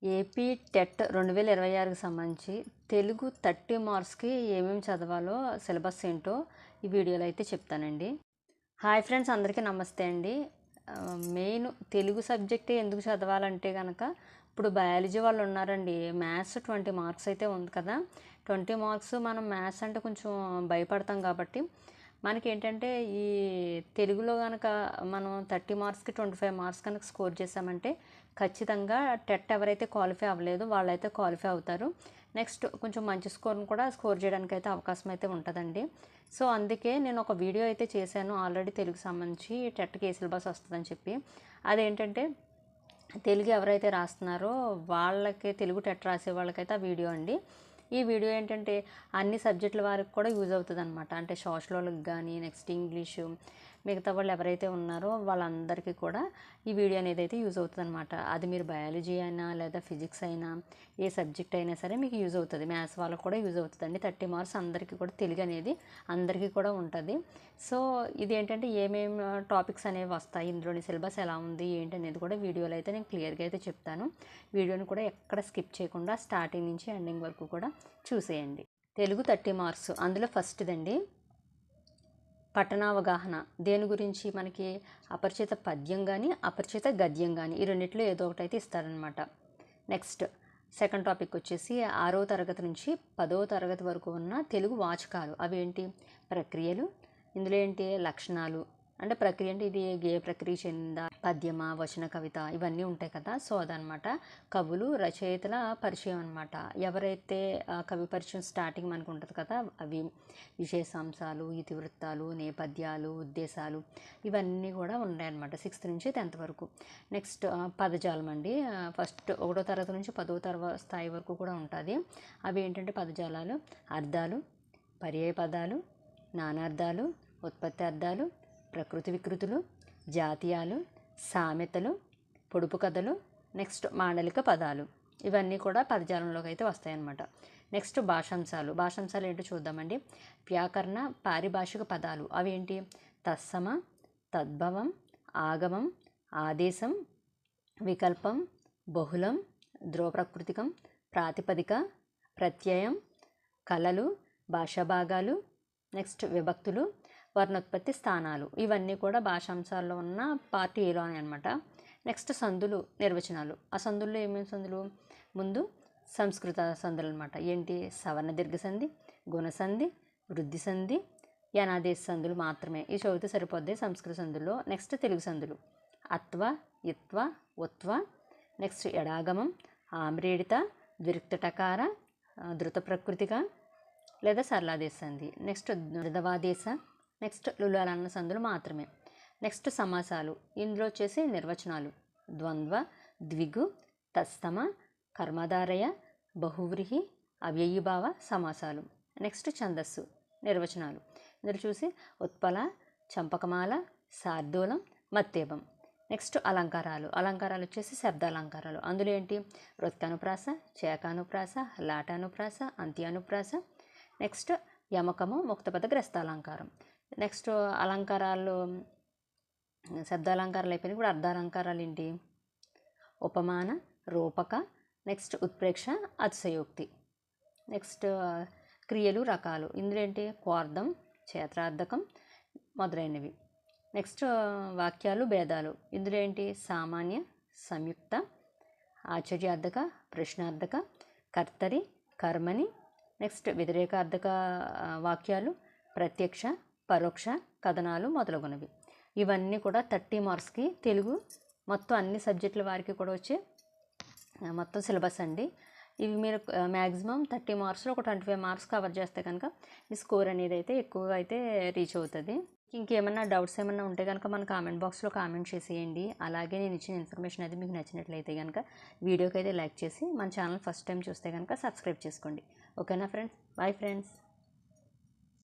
AP TET 2026కి సంబంధించి తెలుగు 30 మార్క్స్కి ఏమేమి చదవాలో సిలబస్ ఏంటో ఈ వీడియోలో అయితే చెప్తానండి. హాయ్ ఫ్రెండ్స్, అందరికీ నమస్తే అండి. మెయిన్ తెలుగు సబ్జెక్టే ఎందుకు చదవాలంటే కనుక ఇప్పుడు బయాలజీ వాళ్ళు ఉన్నారండి. మ్యాథ్స్ 20 మార్క్స్ అయితే ఉంది కదా. 20 మార్క్స్ మనం మ్యాథ్స్ అంటే కొంచెం భయపడతాం కాబట్టి మనకేంటంటే ఈ తెలుగులో కనుక మనం 30 మార్క్స్కి 25 మార్క్స్ కనుక స్కోర్ చేసామంటే ఖచ్చితంగా టెట్ ఎవరైతే క్వాలిఫై అవ్వలేదో వాళ్ళైతే క్వాలిఫై అవుతారు. నెక్స్ట్ కొంచెం మంచి స్కోర్ని కూడా స్కోర్ చేయడానికి అయితే అవకాశం అయితే ఉంటుందండి. సో అందుకే నేను ఒక వీడియో అయితే చేశాను ఆల్రెడీ తెలుగు సంబంధించి టెట్కి ఏ సిలబస్ వస్తుందని చెప్పి. అదేంటంటే తెలుగు ఎవరైతే రాస్తున్నారో వాళ్ళకి తెలుగు టెట్ రాసే వాళ్ళకైతే ఆ వీడియో అండి. ఈ వీడియో ఏంటంటే అన్ని సబ్జెక్టుల వారికి కూడా యూజ్ అవుతుంది అనమాట. అంటే సోషల్ వాళ్ళకి కానీ, నెక్స్ట్ ఇంగ్లీషు, మిగతా వాళ్ళు ఎవరైతే ఉన్నారో వాళ్ళందరికీ కూడా ఈ వీడియో అనేది అయితే యూజ్ అవుతుంది అనమాట. అది మీరు బయాలజీ అయినా లేదా ఫిజిక్స్ అయినా ఏ సబ్జెక్ట్ అయినా సరే మీకు యూజ్ అవుతుంది. మ్యాథ్స్ వాళ్ళకి కూడా యూజ్ అవుతుందండి. 30 మార్క్స్ అందరికీ కూడా తెలుగు అనేది అందరికీ కూడా ఉంటుంది. సో ఇది ఏంటంటే ఏమేమి టాపిక్స్ అనేవి వస్తాయి, ఇందులోని సిలబస్ ఎలా ఉంది ఏంటి అనేది కూడా వీడియోలో అయితే నేను క్లియర్గా అయితే చెప్తాను. వీడియోని కూడా ఎక్కడ స్కిప్ చేయకుండా స్టార్టింగ్ నుంచి ఎండింగ్ వరకు కూడా చూసేయండి. తెలుగు 30 మార్క్స్, అందులో ఫస్ట్దండి పఠనావగాహన. దేని గురించి మనకి అపరిచిత పద్యం కానీ అపరిచిత గద్యం కానీ ఈ రెండిట్లో ఏదో ఒకటి అయితే ఇస్తారనమాట. నెక్స్ట్ సెకండ్ టాపిక్ వచ్చేసి 6వ తరగతి నుంచి 10వ తరగతి వరకు ఉన్న తెలుగు వాచకాలు. అవి ఏంటి? ప్రక్రియలు. ఇందులో ఏంటి? లక్షణాలు. అంటే ప్రక్రియ అంటే ఇది గేయ ప్రక్రియ చెందిందా, పద్యమా, వచన, కవిత ఇవన్నీ ఉంటాయి కదా. సో అదనమాట. కవులు రచయితల పరిచయం అనమాట. ఎవరైతే కవి పరిచయం స్టార్టింగ్ మనకు ఉంటుంది కదా, అవి విశేషాంశాలు, ఇతివృత్తాలు, నేపథ్యాలు, ఉద్దేశాలు ఇవన్నీ కూడా ఉన్నాయన్నమాట 6th నుంచి 10th వరకు. నెక్స్ట్ పదజాలం అండి. ఫస్ట్ 1వ తరగతి నుంచి 10వ స్థాయి వరకు కూడా ఉంటుంది. అవి ఏంటంటే పదజాలాలు, అర్థాలు, పర్యాయ పదాలు, నానార్థాలు, ఉత్పత్తి అర్థాలు, ప్రకృతి వికృతులు, జాతీయాలు, సామెతలు, పొడుపు కథలు, నెక్స్ట్ మాండలిక పదాలు ఇవన్నీ కూడా పదజాలంలోకి అయితే వస్తాయన్నమాట. నెక్స్ట్ భాషాంశాలు. భాషాంశాలు ఏంటో చూద్దామండి. వ్యాకరణ పారిభాషిక పదాలు. అవి ఏంటి? తత్సమ, తద్భవం, ఆగమం, ఆదేశం, వికల్పం, బహుళం, ధ్రువప్రకృతికం, ప్రాతిపదిక, ప్రత్యయం, కళలు, భాషాభాగాలు, నెక్స్ట్ విభక్తులు, వర్ణోత్పత్తి స్థానాలు ఇవన్నీ కూడా భాషాంశాల్లో ఉన్న పార్ట్ ఏలోనే అనమాట. నెక్స్ట్ సందులు, నిర్వచనాలు. ఆ సందుల్లో ఏమేమి సందులు? ముందు సంస్కృత సందులు అనమాట. ఏంటి? సవర్ణ దీర్ఘ సంధి, గుణసంధి, వృద్ధి సంధి, యనాదేశ సందులు మాత్రమే. ఈ చదివితే సరిపోద్ది సంస్కృత సందుల్లో. నెక్స్ట్ తెలుగు సందులు అత్వ, ఇత్వ, ఉత్వ, నెక్స్ట్ ఎడాగమం, ఆమ్రేడిత, ద్విరుక్తటకార, ధృత ప్రకృతిక లేదా సరళాదేశ సంధి. నెక్స్ట్ దృఢవాదేశ, నెక్స్ట్ లులాలన్న సందులు మాత్రమే. నెక్స్ట్ సమాసాలు. ఇందులో వచ్చేసి నిర్వచనాలు ద్వంద్వ, ద్విగు, తస్తమ, కర్మధారయ, బహువ్రీహి, అవ్యయీభావ సమాసాలు. నెక్స్ట్ ఛందస్సు, నిర్వచనాలు. ఇందులో చూసి ఉత్పల, చంపకమాల, శార్దూలం, మత్తేబం. నెక్స్ట్ అలంకారాలు. అలంకారాలు వచ్చేసి శబ్దాలంకారాలు. అందులో ఏంటి? వృత్తానుప్రాస, చేకానుప్రాస, లాటానుప్రాస, అంత్యానుప్రాస. నెక్స్ట్ యమకము, ముక్తపద, గ్రస్తాలంకారం. నెక్స్ట్ అలంకారాలు, శబ్దాలంకారాలు అయిపోయినాయి. ఇప్పుడు అర్ధాలంకారాలు ఏంటి? ఉపమాన, రూపక, నెక్స్ట్ ఉత్ప్రేక్ష, అతిశయోక్తి. నెక్స్ట్ క్రియలు, రకాలు. ఇందులో ఏంటి? క్వార్థం, క్షేత్రార్థకం మొదలైనవి. నెక్స్ట్ వాక్యాలు, భేదాలు. ఇందులో ఏంటి? సామాన్య, సంయుక్త, ఆశ్చర్యార్థక, ప్రశ్నార్థక, కర్తరి, కర్మని. నెక్స్ట్ వ్యతిరేకార్థక వాక్యాలు, ప్రత్యక్ష, పరోక్ష, కథనాలు మొదలగునవి. ఇవన్నీ కూడా 30 మార్క్స్కి తెలుగు మొత్తం అన్ని సబ్జెక్టుల వారికి కూడా వచ్చే మొత్తం సిలబస్ అండి. ఇవి మీరు మ్యాక్సిమం 30 మార్క్స్లో ఒక 25 మార్క్స్ కవర్ చేస్తే కనుక మీ స్కోర్ అనేది అయితే ఎక్కువగా అయితే రీచ్ అవుతుంది. ఇంకేమన్నా డౌట్స్ ఏమన్నా ఉంటే కనుక మన కామెంట్ బాక్స్లో కామెంట్ చేసేయండి. అలాగే నేను ఇచ్చిన ఇన్ఫర్మేషన్ అది మీకు నచ్చినట్లయితే కనుక వీడియోకి అయితే లైక్ చేసి మన ఛానల్ ఫస్ట్ టైం చూస్తే కనుక సబ్స్క్రైబ్ చేసుకోండి. ఓకేనా ఫ్రెండ్స్? Bye friends.